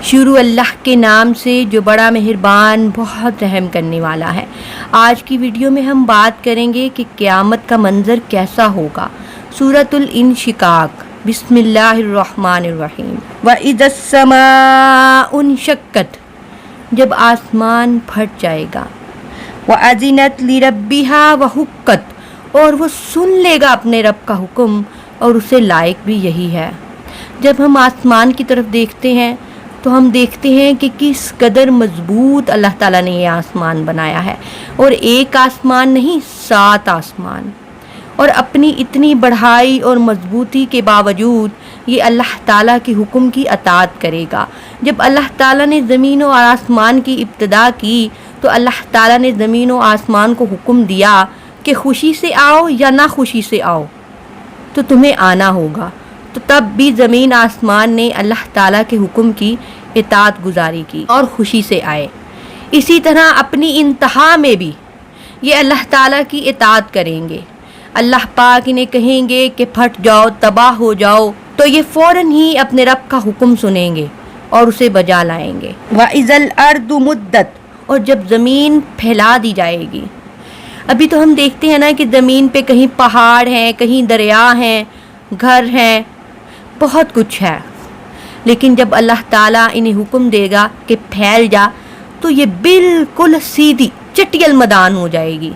شروع اللہ کے نام سے جو بڑا مہربان بہت رحم کرنے والا ہے۔ آج کی ویڈیو میں ہم بات کریں گے کہ قیامت کا منظر کیسا ہوگا۔ سورۃ الانشقاق، بسم اللہ الرحمن الرحیم۔ وَإِذَا السَّمَاءُ انشقت، جب آسمان پھٹ جائے گا۔ وَأَذِنَتْ لِرَبِّهَا وَحُقَّتْ، اور وہ سن لے گا اپنے رب کا حکم، اور اسے لائق بھی یہی ہے۔ جب ہم آسمان کی طرف دیکھتے ہیں تو ہم دیکھتے ہیں کہ کس قدر مضبوط اللہ تعالیٰ نے یہ آسمان بنایا ہے، اور ایک آسمان نہیں 7 آسمان، اور اپنی اتنی بڑھائی اور مضبوطی کے باوجود یہ اللہ تعالیٰ کے حکم کی اطاعت کرے گا۔ جب اللہ تعالیٰ نے زمین و آسمان کی ابتدا کی تو اللہ تعالیٰ نے زمین و آسمان کو حکم دیا کہ خوشی سے آؤ یا نہ خوشی سے آؤ تو تمہیں آنا ہوگا، تو تب بھی زمین آسمان نے اللہ تعالیٰ کے حکم کی اطاعت گزاری کی اور خوشی سے آئے۔ اسی طرح اپنی انتہا میں بھی یہ اللہ تعالیٰ کی اطاعت کریں گے۔ اللہ پاک انہیں کہیں گے کہ پھٹ جاؤ، تباہ ہو جاؤ، تو یہ فوراً ہی اپنے رب کا حکم سنیں گے اور اسے بجا لائیں گے۔ وَإِذَا الْأَرْضُ مُدَّتْ، اور جب زمین پھیلا دی جائے گی۔ ابھی تو ہم دیکھتے ہیں نا کہ زمین پہ کہیں پہاڑ ہیں، کہیں دریا ہیں، گھر ہیں، بہت کچھ ہے، لیکن جب اللہ تعالیٰ انہیں حکم دے گا کہ پھیل جا تو یہ بالکل سیدھی چٹیل میدان ہو جائے گی،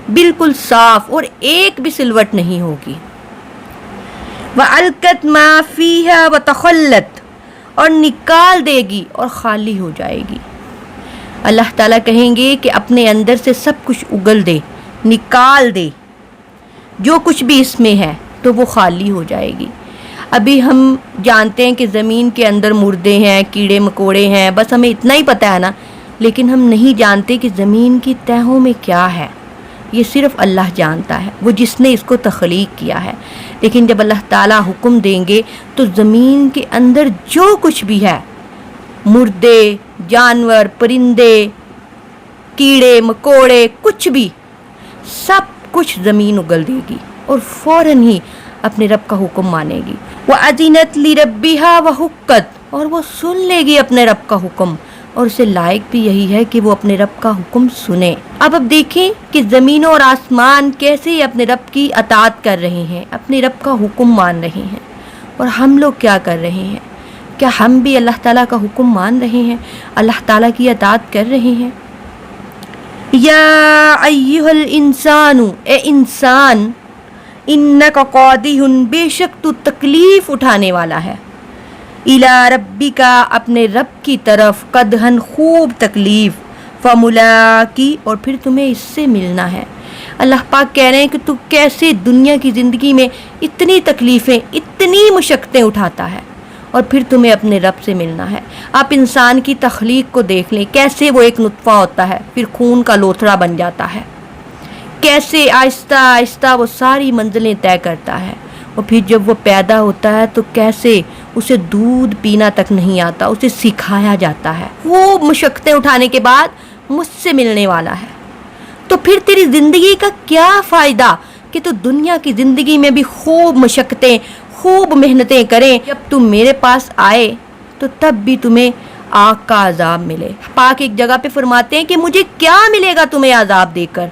بالکل صاف، اور ایک بھی سلوٹ نہیں ہوگی۔ وَأَلْقَتْ مَا فِيهَا وَتَخَلَّتْ، اور نکال دے گی اور خالی ہو جائے گی۔ اللہ تعالیٰ کہیں گے کہ اپنے اندر سے سب کچھ اگل دے، نکال دے، جو کچھ بھی اس میں ہے تو وہ خالی ہو جائے گی۔ ابھی ہم جانتے ہیں کہ زمین کے اندر مردے ہیں، کیڑے مکوڑے ہیں، بس ہمیں اتنا ہی پتہ ہے نا، لیکن ہم نہیں جانتے کہ زمین کی تہوں میں کیا ہے۔ یہ صرف اللہ جانتا ہے، وہ جس نے اس کو تخلیق کیا ہے۔ لیکن جب اللہ تعالیٰ حکم دیں گے تو زمین کے اندر جو کچھ بھی ہے، مردے، جانور، پرندے، کیڑے مکوڑے، کچھ بھی، سب کچھ زمین اگل دے گی اور فوراً ہی اپنے رب کا حکم مانے گی۔ وَأَذِنَتْ لِرَبِّهَا وَحُقَّتْ، اور وہ سن لے گی اپنے رب کا حکم، اور اسے لائق بھی یہی ہے کہ وہ اپنے رب کا حکم سنے۔ اب دیکھیں کہ زمین اور آسمان کیسے اپنے رب کی اطاعت کر رہے ہیں، اپنے رب کا حکم مان رہے ہیں، اور ہم لوگ کیا کر رہے ہیں؟ کیا ہم بھی اللہ تعالیٰ کا حکم مان رہے ہیں، اللہ تعالیٰ کی اطاعت کر رہے ہیں؟ یا ایھا الانسان، اے انسان، انک قادح، بے شک تو تکلیف اٹھانے والا ہے، الی ربک، اپنے رب کی طرف، قدحن، خوب تکلیف، فملاقی، اور پھر تمہیں اس سے ملنا ہے۔ اللہ پاک کہہ رہے ہیں کہ تو کیسے دنیا کی زندگی میں اتنی تکلیفیں، اتنی مشقتیں اٹھاتا ہے، اور پھر تمہیں اپنے رب سے ملنا ہے۔ آپ انسان کی تخلیق کو دیکھ لیں، کیسے وہ ایک نطفہ ہوتا ہے، پھر خون کا لوتھڑا بن جاتا ہے، کیسے آہستہ آہستہ وہ ساری منزلیں طے کرتا ہے، اور پھر جب وہ پیدا ہوتا ہے تو کیسے اسے دودھ پینا تک نہیں آتا، اسے سکھایا جاتا ہے۔ وہ مشقتیں اٹھانے کے بعد مجھ سے ملنے والا ہے، تو پھر تیری زندگی کا کیا فائدہ کہ تو دنیا کی زندگی میں بھی خوب مشقتیں، خوب محنتیں کریں، جب تم میرے پاس آئے تو تب بھی تمہیں آگ کا عذاب ملے۔ پاک ایک جگہ پہ فرماتے ہیں کہ مجھے کیا ملے گا تمہیں عذاب دے کر؟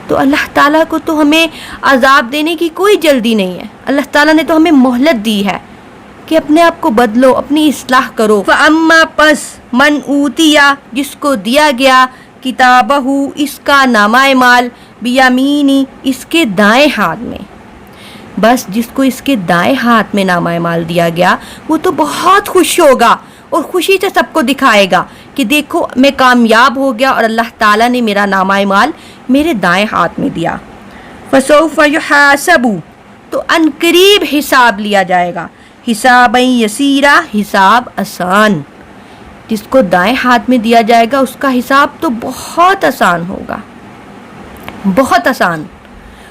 تو اللہ تعالیٰ کو تو ہمیں عذاب دینے کی کوئی جلدی نہیں ہے، اللہ تعالیٰ نے تو ہمیں مہلت دی ہے کہ اپنے آپ کو بدلو، اپنی اصلاح کرو۔ فَأَمَّا، پس، مَنْ أُوتِیَ، جس کو دیا گیا، کتابہ، اس کا نامہ اعمال، بیمینی، اس کے دائیں ہاتھ میں، بس جس کو اس کے دائیں ہاتھ میں نامہ اعمال دیا گیا وہ تو بہت خوش ہوگا، اور خوشی سے سب کو دکھائے گا کہ دیکھو میں کامیاب ہو گیا، اور اللہ تعالیٰ نے میرا نامہ اعمال میرے دائیں ہاتھ میں دیا۔ فَسَوْفَ يُحَاسَبُ، تو ان قریب حساب لیا جائے گا، حسابًا یسیرا، حساب آسان۔ جس کو دائیں ہاتھ میں دیا جائے گا اس کا حساب تو بہت آسان ہوگا، بہت آسان،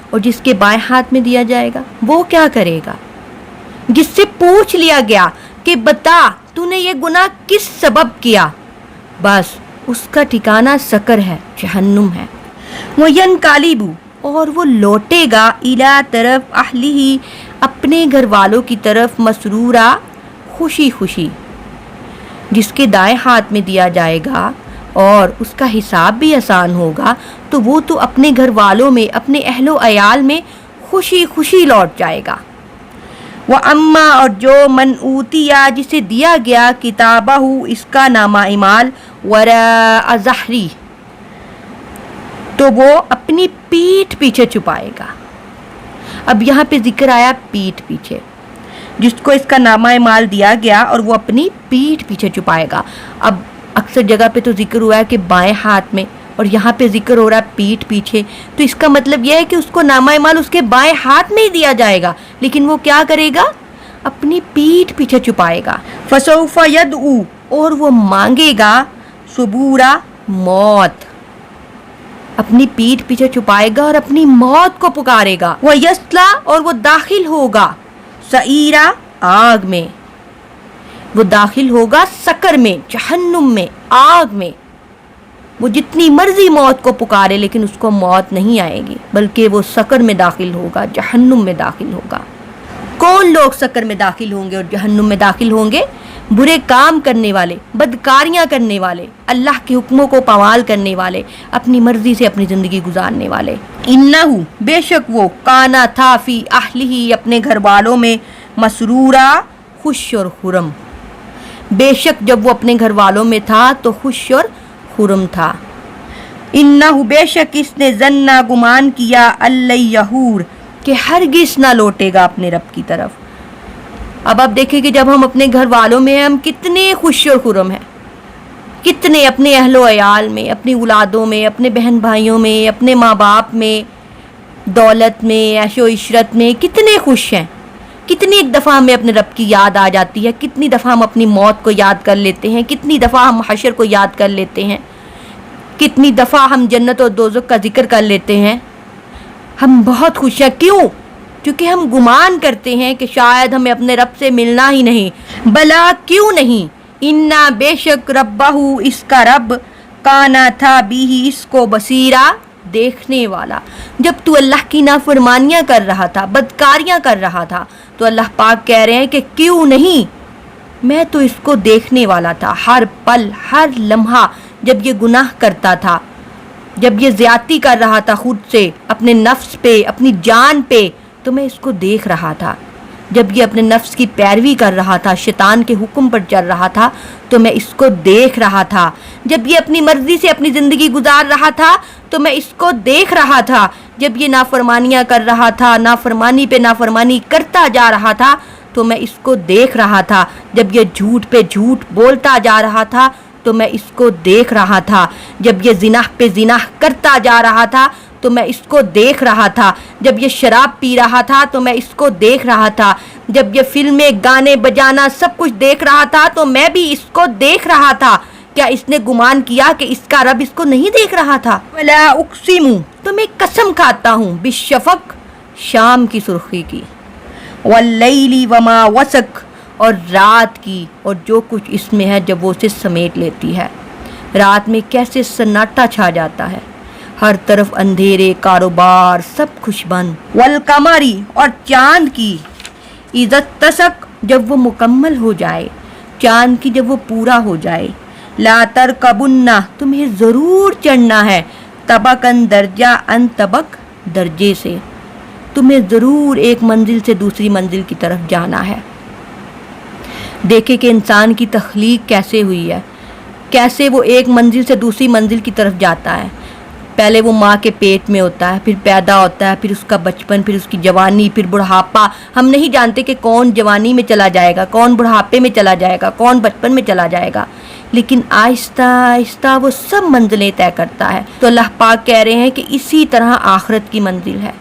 اور جس کے بائیں ہاتھ میں دیا جائے گا وہ کیا کرے گا؟ جس سے پوچھ لیا گیا کہ بتا تو نے یہ گناہ کس سبب کیا، بس اس کا ٹھکانہ سقر ہے، جہنم ہے۔ وَيَنْقَلِبُ، اور وہ لوٹے گا، اِلیٰ، طرف، اہلہ، اپنے گھر والوں کی طرف، مسرورا، خوشی خوشی، جس کے دائیں ہاتھ میں دیا جائے گا اور اس کا حساب بھی آسان ہوگا، تو وہ تو اپنے گھر والوں میں، اپنے اہل و عیال میں خوشی خوشی لوٹ جائے گا۔ وَأَمَّا اور جو من اوتیا جسے دیا گیا کتابہ اس کا نامہ اعمال وراء ظہری، تو وہ اپنی پیٹھ پیچھے چھپائے گا۔ اب یہاں پہ ذکر آیا پیٹھ پیچھے، جس کو اس کا نامہ اعمال دیا گیا اور وہ اپنی پیٹھ پیچھے چھپائے گا۔ اب اکثر جگہ پہ تو ذکر ہوا ہے کہ بائیں ہاتھ میں، اور یہاں پہ ذکر ہو رہا ہے پیٹھ پیچھے، تو اس کا مطلب یہ ہے کہ اس کو نامہ اعمال اس کے بائیں ہاتھ میں ہی دیا جائے گا، لیکن وہ کیا کرے گا؟ اپنی پیٹھ پیچھے چھپائے گا۔ فسوف یدعو اور وہ مانگے گا ثبورا موت، اپنی پیٹھ پیچھے چھپائے گا اور اپنی موت کو پکارے گا۔ وَیَصْلَى اور وہ داخل ہوگا سعیرا آگ میں، وہ داخل ہوگا سقر میں، جہنم میں، آگ میں۔ وہ جتنی مرضی موت کو پکارے لیکن اس کو موت نہیں آئے گی، بلکہ وہ سقر میں داخل ہوگا، جہنم میں داخل ہوگا۔ کون لوگ سقر میں داخل ہوں گے اور جہنم میں داخل ہوں گے؟ برے کام کرنے والے، بدکاریاں کرنے والے، اللہ کے حکموں کو پامال کرنے والے، اپنی مرضی سے اپنی زندگی گزارنے والے۔ انہو بے شک وہ کانا تھا فی اہلہ اپنے گھر والوں میں مسرورا خوش اور خرم، بے شک جب وہ اپنے گھر والوں میں تھا تو خوش اور خرم تھا۔ انہو بے شک اس نے ظنا گمان کیا اللہ یہور کہ ہرگز نہ لوٹے گا اپنے رب کی طرف۔ اب آپ دیکھیں کہ جب ہم اپنے گھر والوں میں ہیں ہم کتنے خوش اور خرم ہیں، کتنے اپنے اہل و عیال میں، اپنی اولادوں میں، اپنے بہن بھائیوں میں، اپنے ماں باپ میں، دولت میں، عیش و عشرت میں کتنے خوش ہیں۔ کتنی ایک دفعہ ہمیں اپنے رب کی یاد آ جاتی ہے، کتنی دفعہ ہم اپنی موت کو یاد کر لیتے ہیں، کتنی دفعہ ہم حشر کو یاد کر لیتے ہیں، کتنی دفعہ ہم جنت اور دوزخ کا ذکر کر لیتے ہیں۔ ہم بہت خوش ہیں، کیوں؟ کیونکہ ہم گمان کرتے ہیں کہ شاید ہمیں اپنے رب سے ملنا ہی نہیں۔ بلا کیوں نہیں، انا بے شک ربہ اس کا رب کانا تھا بھی اس کو بصیرا دیکھنے والا۔ جب تو اللہ کی نافرمانیاں کر رہا تھا، بدکاریاں کر رہا تھا، تو اللہ پاک کہہ رہے ہیں کہ کیوں نہیں، میں تو اس کو دیکھنے والا تھا۔ ہر پل ہر لمحہ جب یہ گناہ کرتا تھا، جب یہ زیادتی کر رہا تھا خود سے، اپنے نفس پہ، اپنی جان پہ، تو میں اس کو دیکھ رہا تھا۔ جب یہ اپنے نفس کی پیروی کر رہا تھا، شیطان کے حکم پر چل رہا تھا، تو میں اس کو دیکھ رہا تھا۔ جب یہ اپنی مرضی سے اپنی زندگی گزار رہا تھا تو میں اس کو دیکھ رہا تھا۔ جب یہ نافرمانیاں کر رہا تھا، نافرمانی پہ نافرمانی کرتا جا رہا تھا، تو میں اس کو دیکھ رہا تھا۔ جب یہ جھوٹ پہ جھوٹ بولتا جا رہا تھا تو میں اس کو دیکھ رہا تھا۔ جب یہ زنا پہ زنا کرتا جا رہا تھا تو میں اس کو دیکھ رہا تھا۔ جب یہ شراب پی رہا تھا تو میں اس کو دیکھ رہا تھا۔ جب یہ فلمیں، گانے بجانا سب کچھ دیکھ رہا تھا تو میں بھی اس کو دیکھ رہا تھا۔ کیا اس نے گمان کیا کہ اس کا رب اس کو نہیں دیکھ رہا تھا؟ ولا اقسم تو میں قسم کھاتا ہوں بالشفق شام کی سرخی کی، واللیل وما وسق اور رات کی اور جو کچھ اس میں ہے جب وہ اسے سمیٹ لیتی ہے۔ رات میں کیسے سناٹا چھا جاتا ہے، ہر طرف اندھیرے، کاروبار سب خوش بند۔ والقمری اور چاند کی، اذا اتسق جب وہ مکمل ہو جائے، چاند کی جب وہ پورا ہو جائے۔ لا ترکبن تمہیں ضرور چڑھنا ہے، طبقاً درجہ ان طبق درجے سے، تمہیں ضرور ایک منزل سے دوسری منزل کی طرف جانا ہے۔ دیکھیں کہ انسان کی تخلیق کیسے ہوئی ہے، کیسے وہ ایک منزل سے دوسری منزل کی طرف جاتا ہے۔ پہلے وہ ماں کے پیٹ میں ہوتا ہے، پھر پیدا ہوتا ہے، پھر اس کا بچپن، پھر اس کی جوانی، پھر بڑھاپا۔ ہم نہیں جانتے کہ کون جوانی میں چلا جائے گا، کون بڑھاپے میں چلا جائے گا، کون بچپن میں چلا جائے گا، لیکن آہستہ آہستہ وہ سب منزلیں طے کرتا ہے۔ تو اللہ پاک کہہ رہے ہیں کہ اسی طرح آخرت کی منزل ہے۔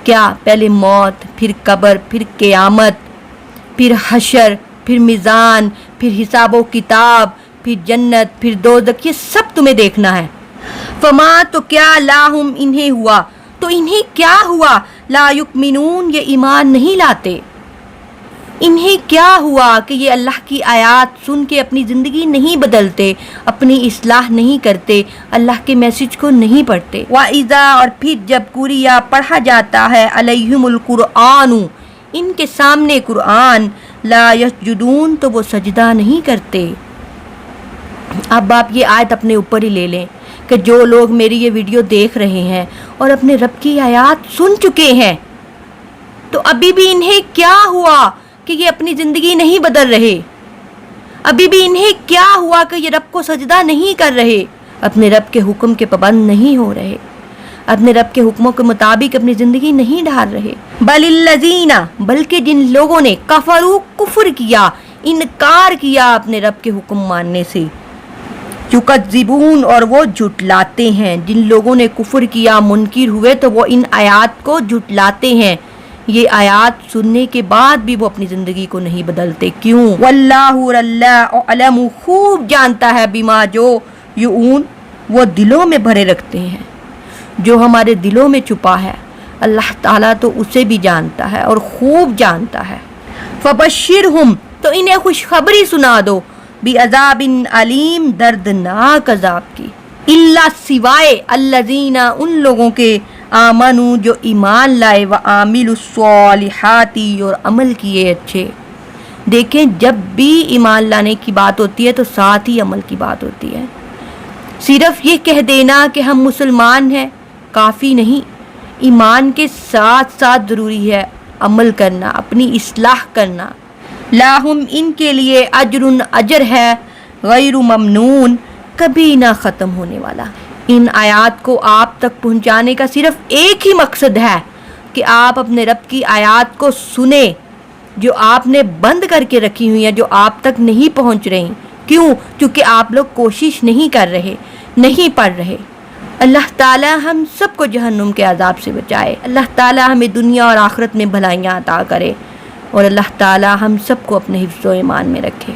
کیا؟ پہلے موت، پھر قبر، پھر قیامت، پھر حشر، پھر میزان، پھر حساب و کتاب، پھر جنت، پھر دوزخ، یہ سب تمہیں دیکھنا ہے۔ فما تو کیا لاہم انہیں ہوا، تو انہیں کیا ہوا، لا یؤمنون یہ ایمان نہیں لاتے۔ انہیں کیا ہوا کہ یہ اللہ کی آیات سن کے اپنی زندگی نہیں بدلتے، اپنی اصلاح نہیں کرتے، اللہ کے میسج کو نہیں پڑھتے۔ وَإِذَا اور پھر جب قُرِئَ پڑھا جاتا ہے علیہم القرآن ان کے سامنے قرآن، لا یسجدون تو وہ سجدہ نہیں کرتے۔ اب آپ یہ آیت اپنے اوپر ہی لے لیں کہ جو لوگ میری یہ ویڈیو دیکھ رہے ہیں اور اپنے رب کی آیات سن چکے ہیں تو ابھی بھی انہیں کیا ہوا کہ یہ اپنی زندگی نہیں بدل رہے؟ ابھی بھی انہیں کیا ہوا کہ یہ رب کو سجدہ نہیں کر رہے، اپنے رب کے حکم کے پابند نہیں ہو رہے، اپنے رب کے حکموں کے مطابق اپنی زندگی نہیں ڈھال رہے؟ بل الذین، بلکہ جن لوگوں نے کفروا، کفر کیا، انکار کیا اپنے رب کے حکم ماننے سے، یکذبون، اور وہ جھٹلاتے ہیں۔ جن لوگوں نے کفر کیا، منکر ہوئے تو وہ ان آیات کو جھٹلاتے ہیں، یہ آیات سننے کے بعد بھی وہ اپنی زندگی کو نہیں بدلتے۔ کیوں؟ واللہ، اللہ علم، خوب جانتا ہے، بما، جو یعون، وہ دلوں میں بھرے رکھتے ہیں، جو ہمارے دلوں میں چھپا ہے اللہ تعالیٰ تو اسے بھی جانتا ہے اور خوب جانتا ہے۔ فبشرہم، تو انہیں خوشخبری سنا دو، بعذاب علیم، دردناک عذاب کی، الا، سوائے، الذین، ان لوگوں کے، آمنو، جو ایمان لائے، وعاملوا الصالحات، اور عمل کیے اچھے۔ دیکھیں جب بھی ایمان لانے کی بات ہوتی ہے تو ساتھ ہی عمل کی بات ہوتی ہے۔ صرف یہ کہہ دینا کہ ہم مسلمان ہیں کافی نہیں، ایمان کے ساتھ ساتھ ضروری ہے عمل کرنا، اپنی اصلاح کرنا۔ لاہم، ان کے لیے، اجر، اجر ہے، غیر ممنون، کبھی نہ ختم ہونے والا۔ ان آیات کو آپ تک پہنچانے کا صرف ایک ہی مقصد ہے کہ آپ اپنے رب کی آیات کو سنیں جو آپ نے بند کر کے رکھی ہوئی ہیں، جو آپ تک نہیں پہنچ رہی۔ کیوں؟ کیونکہ آپ لوگ کوشش نہیں کر رہے، نہیں پڑھ رہے۔ اللہ تعالی ہم سب کو جہنم کے عذاب سے بچائے، اللہ تعالی ہمیں دنیا اور آخرت میں بھلائیاں عطا کرے، اور اللہ تعالی ہم سب کو اپنے حفظ و ایمان میں رکھے۔